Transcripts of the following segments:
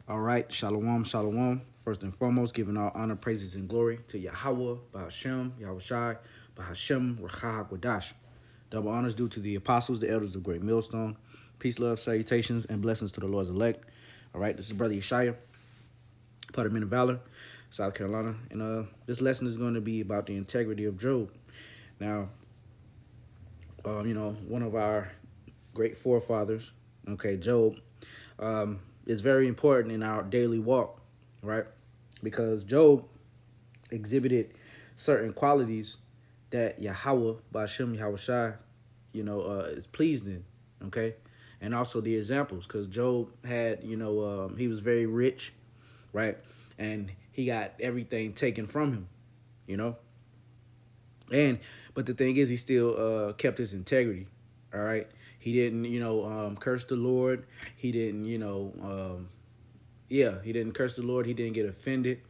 All right, shalom, shalom. First and foremost, giving all honor, praises, and glory to Yahweh, Bahashem, Yahushai, Bahashem, Rachah Wadash. Double honors due to the apostles, the elders of Great Millstone. Peace, love, salutations, and blessings to the Lord's elect. All right, this is Brother Yeshaya, part of Men of Valor, South Carolina. And this lesson is going to be about the integrity of Job. Now, one of our great forefathers, okay, Job, is very important in our daily walk, right? Because Job exhibited certain qualities that Yahweh, Bashem Yahushai, is pleased in, okay? And also the examples, because Job had, he was very rich, right? And he got everything taken from him, you know? But the thing is, he still kept his integrity, all right? He didn't, curse the Lord. He didn't, he didn't curse the Lord. He didn't get offended,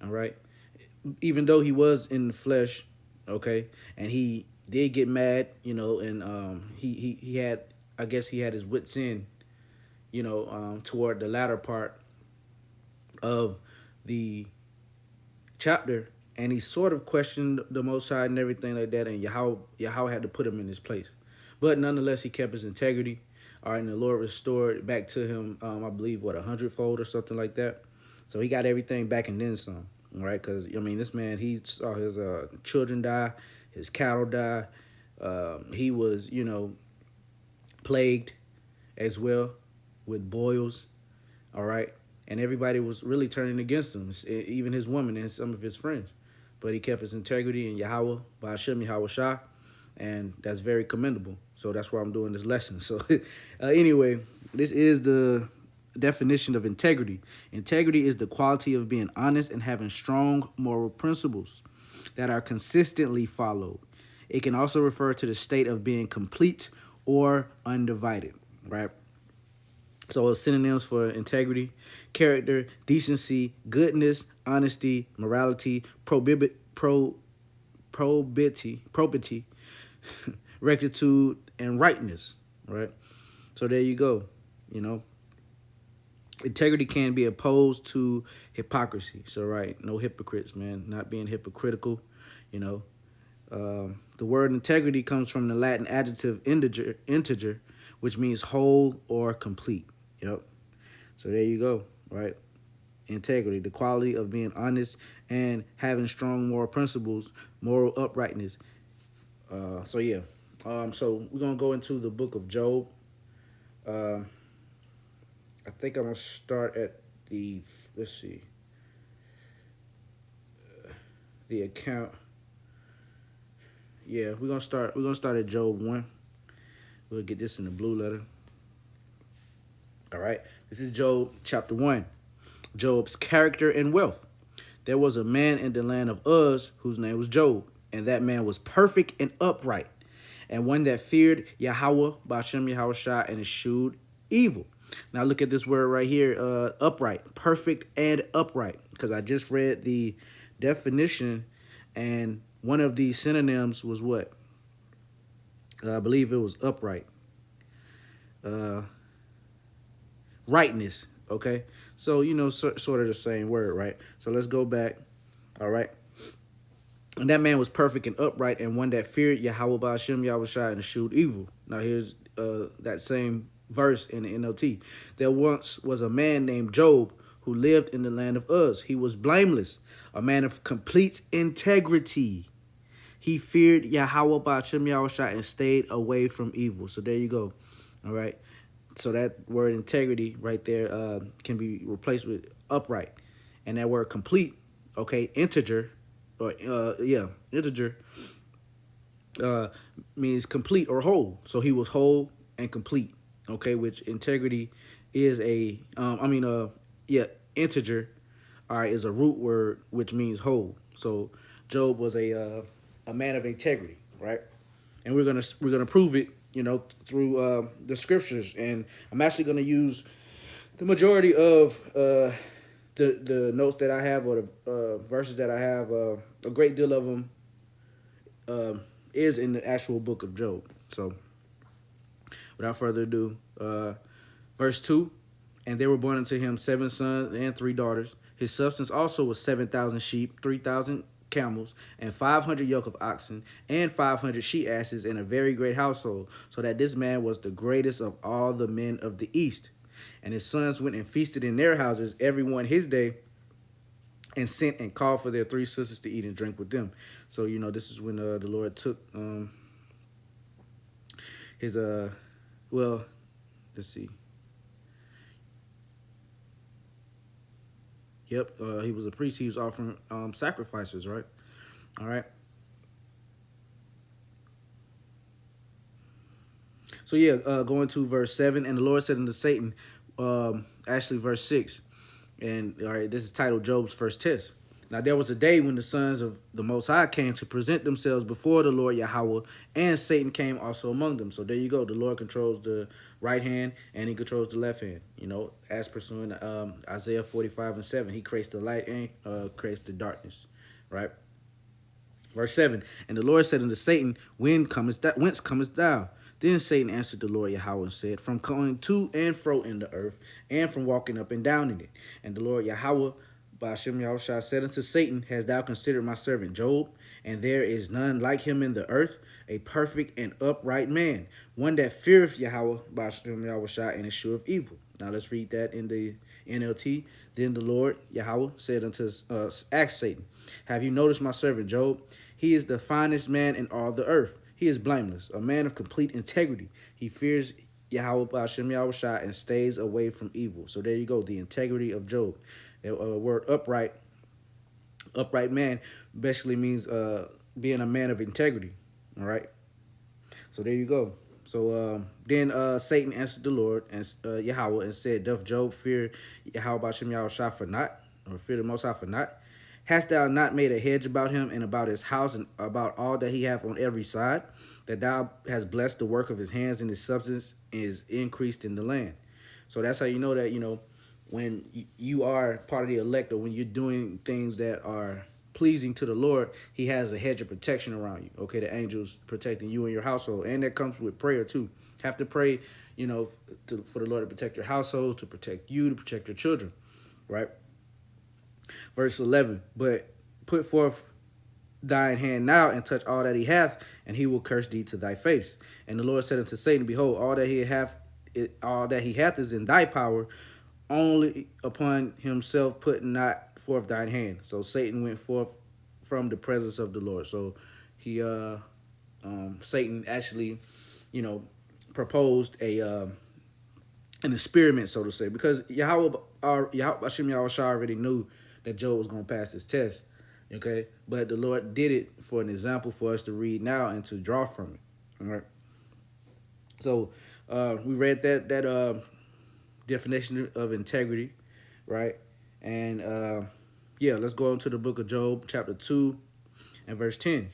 all right? Even though he was in the flesh, okay, and he did get mad, and he had, I guess he had his wits in, toward the latter part of the chapter, and he sort of questioned the Most High and everything like that, and Yahweh had to put him in his place. But nonetheless, he kept his integrity. All right, and the Lord restored back to him, I believe, what, 100-fold or something like that. So he got everything back and then some. All right, because, this man, he saw his children die, his cattle die. He was, plagued as well with boils. All right, and everybody was really turning against him, even his woman and some of his friends. But he kept his integrity in Yahweh, by Hashem Yahweh Shah, and that's very commendable. So that's why I'm doing this lesson. So anyway, this is the definition of integrity. Integrity is the quality of being honest and having strong moral principles that are consistently followed. It can also refer to the state of being complete or undivided, right? So synonyms for integrity: character, decency, goodness, honesty, morality, probity, rectitude, and rightness, right? So there you go. Integrity can be opposed to hypocrisy. So, right, no hypocrites, man, not being hypocritical, The word integrity comes from the Latin adjective integer, which means whole or complete. Yep. So there you go, right? Integrity, the quality of being honest and having strong moral principles, moral uprightness. So yeah. So we're gonna go into the book of Job. I think I'm gonna start at the the account. Yeah, we're gonna start at Job 1. We'll get this in the blue letter. All right. This is Job chapter 1. Job's character and wealth. There was a man in the land of Uz whose name was Job, and that man was perfect and upright, and one that feared Yahweh, Bashem Yahushua, and eschewed evil. Now look at this word right here, upright, perfect and upright, because I just read the definition, and one of the synonyms was what? I believe it was upright. Rightness, okay? So, sort of the same word, right? So let's go back, all right? And that man was perfect and upright, and one that feared Yahweh Ba'ashem Yahushua and eschewed evil. Now here's that same verse in the NLT. There once was a man named Job who lived in the land of Uz. He was blameless, a man of complete integrity. He feared Yahweh Ba'ashem Yahushua and stayed away from evil. So there you go, all right? So that word integrity right there can be replaced with upright. And that word complete, okay, integer, integer means complete or whole. So he was whole and complete, okay, which integrity is integer, all right, is a root word which means whole. So Job was a man of integrity, right? And we're gonna prove it, through the scriptures. And I'm actually gonna use the majority of the notes that I have, or the verses that I have. A great deal of them is in the actual book of Job. So without further ado, verse 2. And there were born unto him 7 sons and 3 daughters. His substance also was 7,000 sheep, 3,000 camels, and 500 yoke of oxen, and 500 she asses, and a very great household, so that this man was the greatest of all the men of the east. And his sons went and feasted in their houses, every one his day, and sent and called for their 3 sisters to eat and drink with them. So, this is when the Lord took his, well, let's see. Yep, he was a priest. He was offering sacrifices, right? All right. So yeah, going to verse 7, and the Lord said unto Satan, actually verse 6, and all right, this is titled Job's first test. Now there was a day when the sons of the Most High came to present themselves before the Lord Yahweh, and Satan came also among them. So there you go. The Lord controls the right hand, and he controls the left hand. As pursuing Isaiah 45:7, he creates the light and creates the darkness, right? Verse 7, and the Lord said unto Satan, whence comest thou? Then Satan answered the Lord Yahweh and said, from going to and fro in the earth, and from walking up and down in it. And the Lord Yahweh by Hashem Yahushua said unto Satan, hast thou considered my servant Job? And there is none like him in the earth, a perfect and upright man, one that feareth Yahweh by Hashem Yahushua and escheweth evil. Now let's read that in the NLT. Then the Lord Yahweh said unto asked Satan, have you noticed my servant Job? He is the finest man in all the earth. He is blameless, a man of complete integrity. He fears Yahweh Ba'ashem Yahushua and stays away from evil. So there you go, the integrity of Job. The word upright man basically means being a man of integrity. All right. So there you go. So then Satan answered the Lord and Yahweh and said, doth Job fear Yahweh Ba'ashem Yahushua for not, or fear the Most High for not? Hast thou not made a hedge about him and about his house and about all that he hath on every side, that thou hast blessed the work of his hands, and his substance is increased in the land? So that's how you know that, when you are part of the elect, or when you're doing things that are pleasing to the Lord, he has a hedge of protection around you. Okay, the angels protecting you and your household. And that comes with prayer too. Have to pray, for the Lord to protect your household, to protect you, to protect your children, right? Verse 11, but put forth thine hand now and touch all that he hath, and he will curse thee to thy face. And the Lord said unto Satan, behold, all that he hath is in thy power, only upon himself put not forth thine hand. So Satan went forth from the presence of the Lord. So he Satan actually, proposed an experiment, so to say, because Yahweh Hashem Yahushua already knew that Job was going to pass this test, okay? But the Lord did it for an example for us to read now and to draw from it, all right? So we read that definition of integrity, right? And yeah, let's go into the book of Job, chapter 2 and verse 10.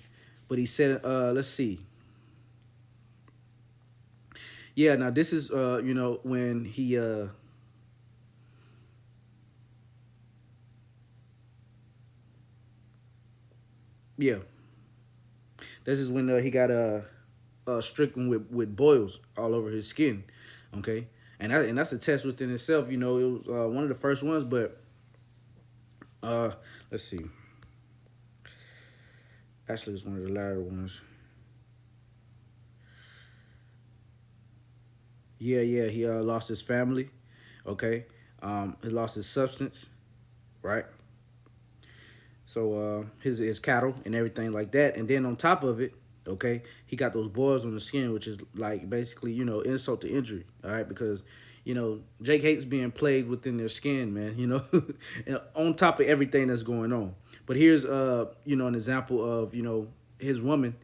But he said, let's see. Yeah, now this is, when he... Yeah, this is when he got stricken with boils all over his skin, okay, and that's a test within itself. It was one of the first ones, but let's see. Actually, it's one of the latter ones. Yeah, he lost his family, okay. He lost his substance, right? So his cattle and everything like that. And then on top of it, okay, he got those boils on the skin, which is like basically, insult to injury. All right, because Jake hates being plagued within their skin, man. And on top of everything that's going on. But here's an example of his woman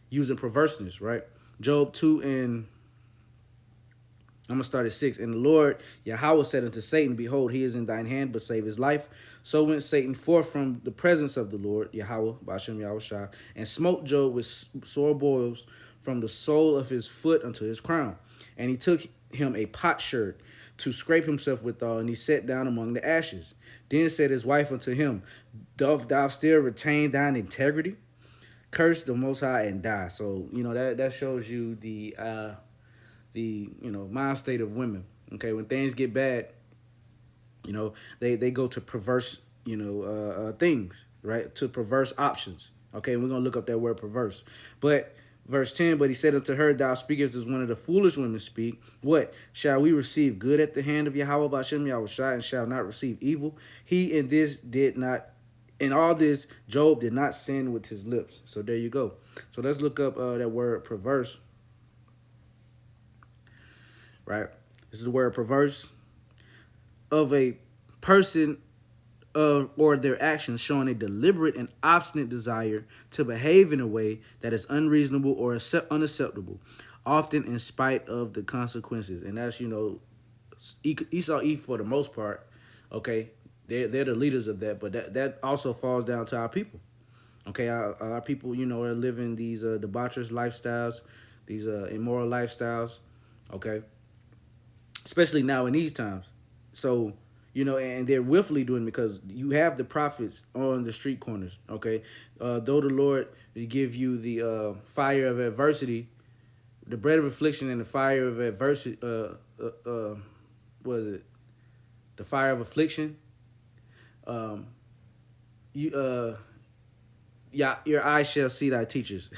using perverseness, right? Job 2 and I'm going to start at 6. And the Lord Yahweh said unto Satan, behold, he is in thine hand, but save his life. So went Satan forth from the presence of the Lord Yahweh, Ba'ashem Yahushua, and smote Job with sore boils from the sole of his foot unto his crown. And he took him a potsherd to scrape himself withal, and he sat down among the ashes. Then said his wife unto him, doth thou still retain thine integrity? Curse the Most High and die. So, that shows you the mind state of women. Okay, when things get bad, You know, they go to perverse, things, right? To perverse options. Okay, we're gonna look up that word perverse. But verse 10, but he said unto her, thou speakest as one of the foolish women speak. What? Shall we receive good at the hand of Yahweh Bashem Yahushua, and shall not receive evil? He in all this, Job did not sin with his lips. So there you go. So let's look up that word perverse, right? This is the word perverse of a person or their actions showing a deliberate and obstinate desire to behave in a way that is unreasonable or unacceptable, often in spite of the consequences. And that's, Esau, Eve for the most part, okay, they're the leaders of that, but that also falls down to our people. Okay, our people, are living these debaucherous lifestyles, these immoral lifestyles, okay, especially now in these times. So, and they're willfully doing it because you have the prophets on the street corners, okay? Though the Lord will give you the fire of adversity, the bread of affliction and the fire of adversity, what is it? The fire of affliction. Um, you Yeah, your eyes shall see thy teachers.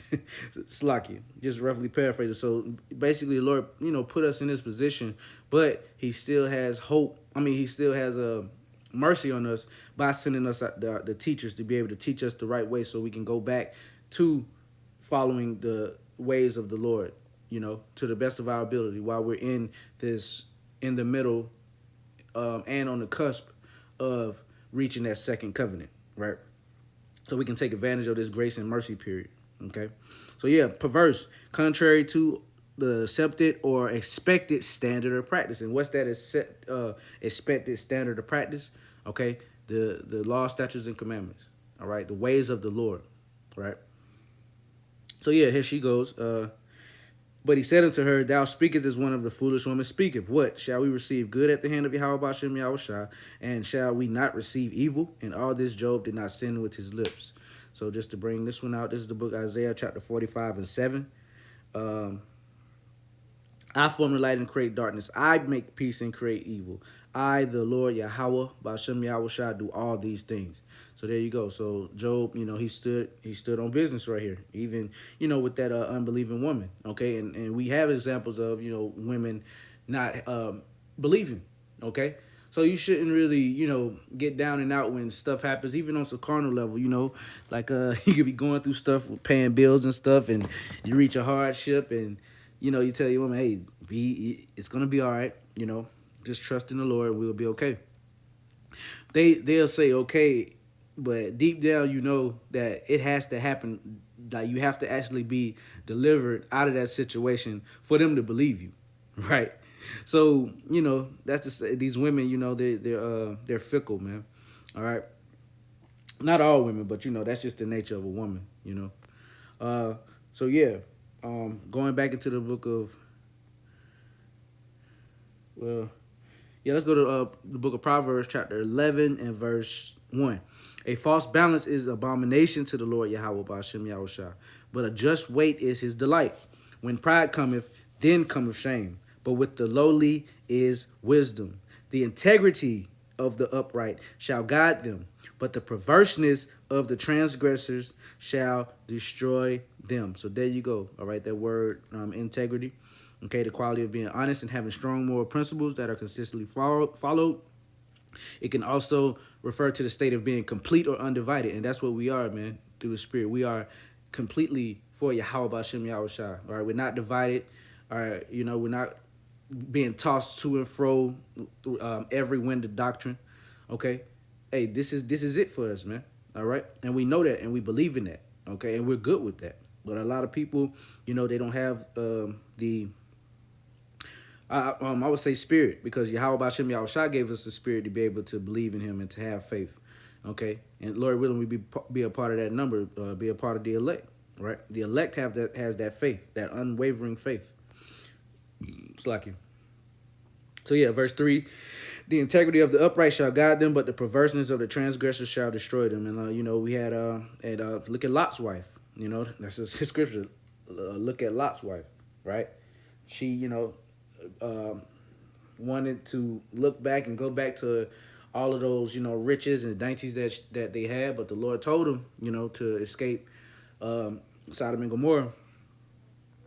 Slacky, just roughly paraphrased. So basically, the Lord, put us in this position, but He still has hope. I mean, He still has a mercy on us by sending us the teachers to be able to teach us the right way, so we can go back to following the ways of the Lord. To the best of our ability, while we're in the middle, and on the cusp of reaching that second covenant, right? So we can take advantage of this grace and mercy period. Okay. So yeah, perverse, contrary to the accepted or expected standard of practice. And what's that expected standard of practice? Okay. The law, statutes, and commandments. All right. The ways of the Lord. Right. So yeah, here she goes. But he said unto her, thou speakest as one of the foolish women speaketh. What? Shall we receive good at the hand of Yahweh Bashem Yahushua, and shall we not receive evil? And all this Job did not sin with his lips. So just to bring this one out, this is the book Isaiah chapter 45 and 7. I form the light and create darkness. I make peace and create evil. I, the Lord Yahweh, Bashem Yahushua, do all these things. So there you go. So Job, he stood on business right here. Even, with that unbelieving woman. Okay, and we have examples of women not believing. Okay, so you shouldn't really get down and out when stuff happens, even on some carnal level. Like you could be going through stuff, paying bills and stuff, and you reach a hardship and. You tell your woman, hey, it's gonna be all right. Just trust in the Lord, we'll be okay. They'll say okay, but deep down, that it has to happen. Like you have to actually be delivered out of that situation for them to believe you, right? So that's these women. They're fickle, man. All right, not all women, but that's just the nature of a woman. So yeah. Going back into the book of, let's go to the book of Proverbs, chapter 11 and verse 1. A false balance is abomination to the Lord Yahweh Bashem Yahushua, but a just weight is his delight. When pride cometh, then cometh shame, but with the lowly is wisdom. The integrity of the upright shall guide them, but the perverseness of the transgressors shall destroy them. So there you go. All right, that word integrity. Okay, the quality of being honest and having strong moral principles that are consistently followed. It can also refer to the state of being complete or undivided, and that's what we are, man. Through the Spirit, we are completely for Yahweh Bashem Yahushua. All right, we're not divided. All right, we're not being tossed to and fro through every wind of doctrine. Okay, hey, this is it for us, man. All right, and we know that, and we believe in that. Okay, and we're good with that. But a lot of people, they don't have I would say spirit, because Yahweh Bashem Yahushua gave us the spirit to be able to believe in Him and to have faith. Okay, and Lord willing, we be a part of that number, be a part of the elect. Right, the elect has that faith, that unwavering faith. It's like you. So yeah, verse 3, the integrity of the upright shall guide them, but the perverseness of the transgressors shall destroy them. And we had look at Lot's wife. That's a scripture. Look at Lot's wife, right? She wanted to look back and go back to all of those, riches and dainties that they had, but the Lord told him, to escape Sodom and Gomorrah,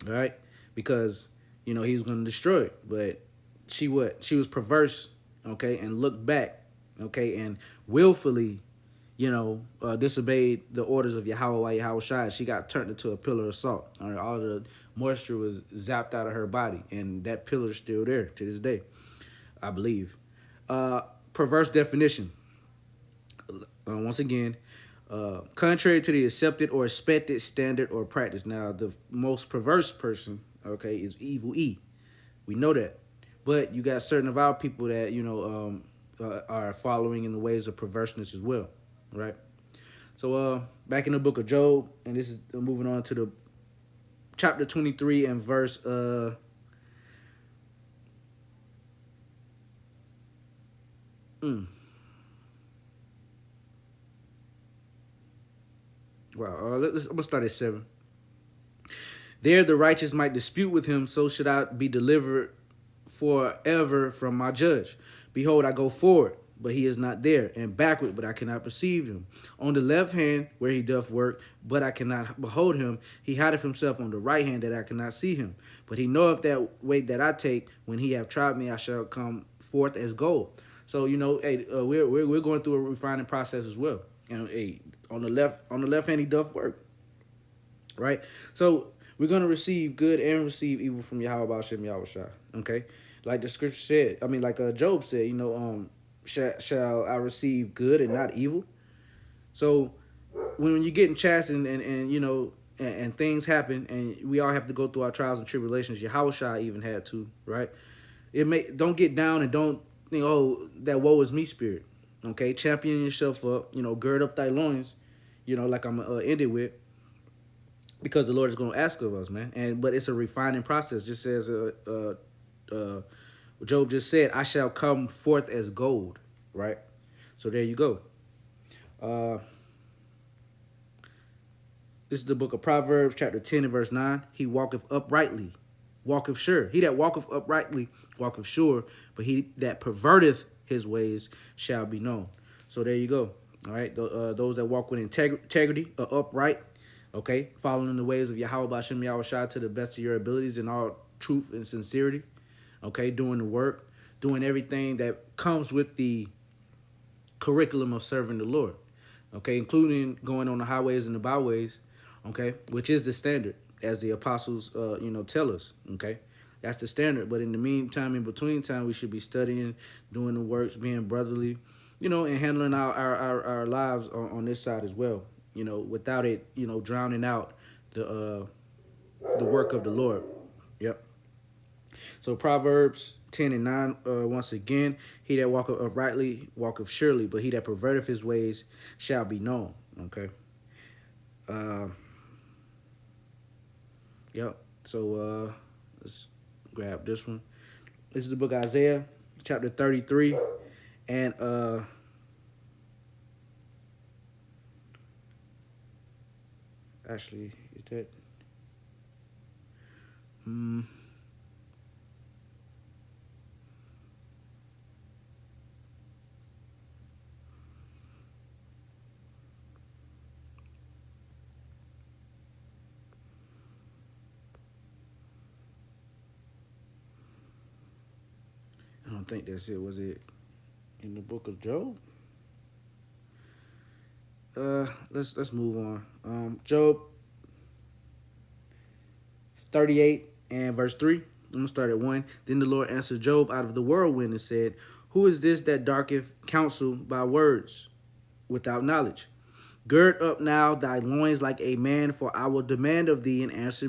all right, because he was going to destroy it. But she was perverse, okay, and looked back, okay, and willfully, disobeyed the orders of Yahweh Shai. She got turned into a pillar of salt. All right, all the moisture was zapped out of her body, and that pillar is still there to this day, I believe. Perverse definition. Once again, contrary to the accepted or expected standard or practice. Now, the most perverse person, okay, is evil E. We know that. But you got certain of our people that, are following in the ways of perverseness as well, right? So back in the book of Job, and this is moving on to the chapter 23 and verse I'm gonna start at 7. There the righteous might dispute with him, so should I be delivered forever from my judge. Behold, I go forward, but he is not there, and backward, but I cannot perceive him. On the left hand, where he doth work, but I cannot behold him. He hideth himself on the right hand, that I cannot see him. But he knoweth that way that I take. When he have tried me, I shall come forth as gold. So hey, we're going through a refining process as well. And hey, on the left hand, he doth work, right? So we're gonna receive good and receive evil from Yahweh Shem Yahweh Shai. Okay, like the scripture said. I mean, like Job said. Shall I receive good and not evil? So when you're getting chastened and things happen, and we all have to go through our trials and tribulations. Yahweh Shai even had to, right? Don't get down and don't think, oh, that woe is me spirit. Okay, champion yourself up. Gird up thy loins. Like I'm ended with. Because the Lord is going to ask of us, man. But it's a refining process. Just as Job just said, I shall come forth as gold, right? So there you go. This is the book of Proverbs, chapter 10 and verse 9. He walketh uprightly, walketh sure. He that walketh uprightly walketh sure, but he that perverteth his ways shall be known. So there you go. All right. Those that walk with integrity are upright. Okay, following the ways of Yahweh Bashem Yahweh Shai to the best of your abilities in all truth and sincerity. Okay, doing the work, doing everything that comes with the curriculum of serving the Lord. Okay, including going on the highways and the byways. Okay, which is the standard, as the apostles, tell us. Okay, that's the standard. But in the meantime, in between time, we should be studying, doing the works, being brotherly, and handling our lives on this side as well. Without it, drowning out the work of the Lord. Yep. So Proverbs 10 and 9, once again, he that walketh uprightly walketh surely, but he that perverteth his ways shall be known. Okay. Yep. So let's grab this one. This is the book of Isaiah, chapter 33, and actually, is that? I don't think that's it. Was it in the book of Job? Let's move on. Job 38 and verse 3. I'm gonna start at 1. Then the Lord answered Job out of the whirlwind and said, who is this that darketh counsel by words without knowledge? Gird up now thy loins like a man, for I will demand of thee, and answer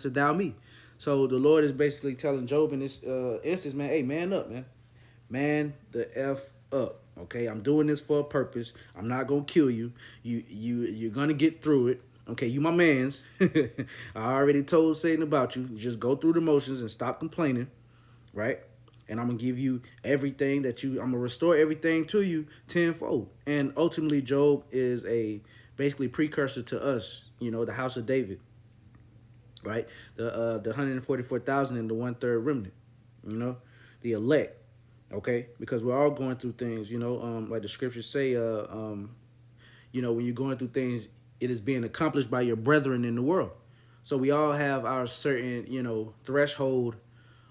thou me. So the Lord is basically telling Job in this instance, man, hey, man up, man. Man the F up. Okay, I'm doing this for a purpose. I'm not gonna kill you. You're gonna get through it. Okay, you my mans. I already told Satan about you. Just go through the motions and stop complaining, right? And I'm gonna give you everything I'm gonna restore everything to you tenfold. And ultimately, Job is a basically precursor to us, the house of David, right? The 144,000 and the 1/3 remnant, the elect, okay? Because we're all going through things, like the scriptures say, when you're going through things, it is being accomplished by your brethren in the world. So we all have our certain, threshold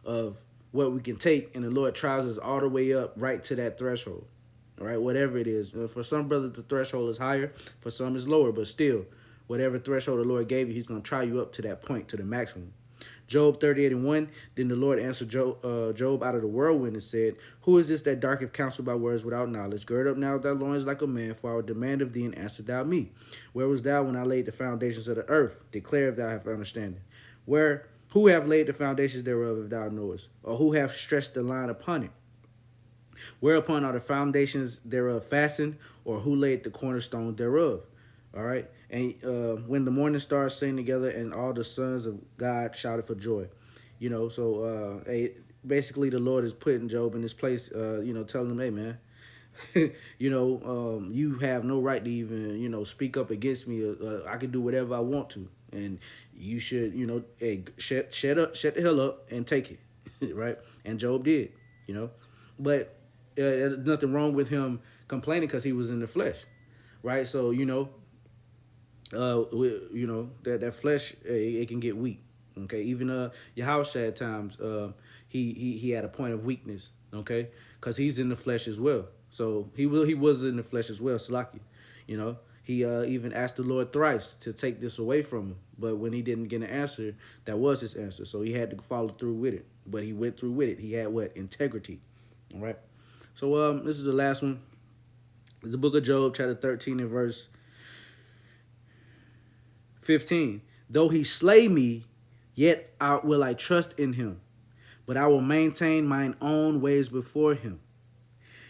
of what we can take, and the Lord tries us all the way up right to that threshold. All right, whatever it is. For some brothers, the threshold is higher. For some, it's lower. But still, whatever threshold the Lord gave you, He's going to try you up to that point, to the maximum. Job 38:1. Then the Lord answered Job out of the whirlwind and said, "Who is this that darketh counsel by words without knowledge? Gird up now thy loins like a man, for I will demand of thee, and answer thou me. Where was thou when I laid the foundations of the earth? Declare if thou have understanding. Who have laid the foundations thereof, if thou knowest? Or who have stretched the line upon it? Whereupon are the foundations thereof fastened, or who laid the cornerstone thereof?" All right. And when the morning stars sang together and all the sons of God shouted for joy. Basically the Lord is putting Job in this place, telling him, hey, man, you have no right to even, speak up against me. I can do whatever I want to. And you should, hey, shut the hell up and take it. Right. And Job did, but there's nothing wrong with him complaining because he was in the flesh. Right. So, that flesh, it can get weak. Okay. Even Yahushua at times, he had a point of weakness. Okay. Because he's in the flesh as well. So he was in the flesh as well, Salaki. He even asked the Lord thrice to take this away from him. But when he didn't get an answer, that was his answer. So he had to follow through with it. But he went through with it. He had what? Integrity. All right. So this is the last one. It's the book of Job, chapter 13 and verse 15. Though he slay me, yet will I trust in him. But I will maintain mine own ways before him.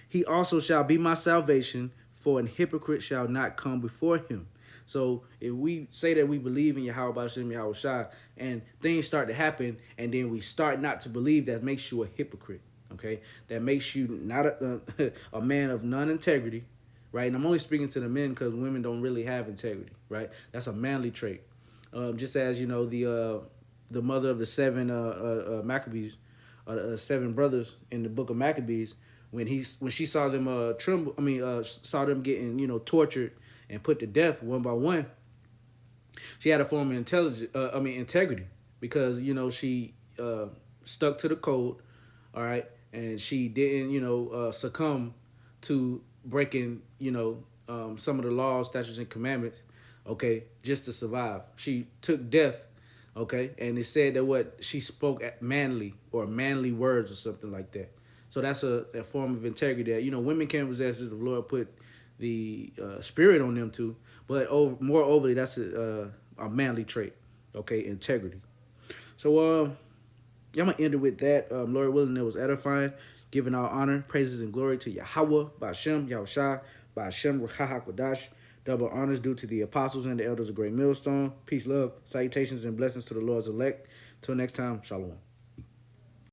He also shall be my salvation, for an hypocrite shall not come before him. So if we say that we believe in Yahweh Shem Yahweh Shai, and things start to happen, and then we start not to believe, that makes you a hypocrite. Okay, that makes you not a man of non-integrity, right? And I'm only speaking to the men because women don't really have integrity, right? That's a manly trait. Just as the mother of the seven Maccabees, 7 brothers in the book of Maccabees, when she saw them saw them getting tortured and put to death one by one, she had a form of integrity, because she stuck to the code, all right, and she didn't succumb to breaking some of the laws, statutes, and commandments, okay, just to survive. She took death, okay, and it said that what she spoke manly words or something like that. So that's a form of integrity that women can possess, if the Lord put the spirit on them too. But more overly, that's a manly trait, okay, integrity. So I'm gonna end it with that. Lord willing, it was edifying, giving all honor, praises, and glory to Yahweh, Ba'Shem, Yahushua, Ba'Shem, Ruach HaKodash. Double honors due to the apostles and the elders of Great Millstone. Peace, love, salutations, and blessings to the Lord's elect. Till next time, shalom.